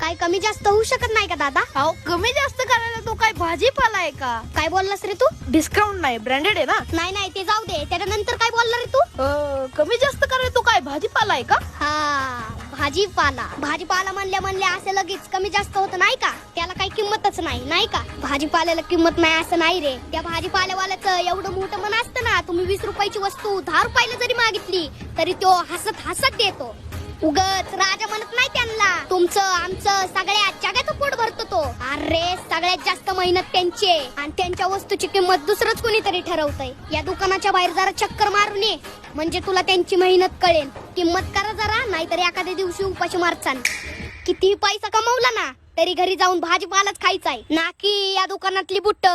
काय कमी जास्त होऊ शकत नाही का दादा? अहो कमी जास्त करायला तो काय भाजीपाला आहे का? काय बोललास रे तू? डिस्काउंट नाही, ब्रँडेड आहे ना. नाही नाही ते जाऊ दे, त्याच्यानंतर काय बोलला रे तू? कमी जास्त करायला तो काय भाजीपाला आहे का? हा भाजीपाला. भाजीपाला म्हणल्या असं लगेच कमी जास्त होत नाही का? त्याला काही किंमतच नाही, नाही का? भाजीपाल्याला किंमत नाही असं नाही रे. त्या भाजीपाल्यावाल्याचं एवढं मोठं मन असतं ना, तुम्ही 20 रुपयाची वस्तू 10 रुपयाला जरी मागितली तरी तो हसत हसत देतो. उगच राजा म्हणत नाही त्यांना. तुमचं आमचं सगळ्या जगाचं पोट भरतो तो. अरे सगळ्यात जास्त मेहनत त्यांची आणि त्यांच्या वस्तूची किंमत दुसरंच कोणीतरी ठरवतंय. या दुकानाच्या बाहेर जरा चक्कर मारून ये, म्हणजे तुला त्यांची मेहनत कळेल. किंमत करा जरा, नाहीतर एखाद्या दिवशी उपाशी मारचाल. किती पैसा कमवला ना तरी घरी जाऊन भाजीपालाच खायचाय, ना की या दुकानातली बुट्ट.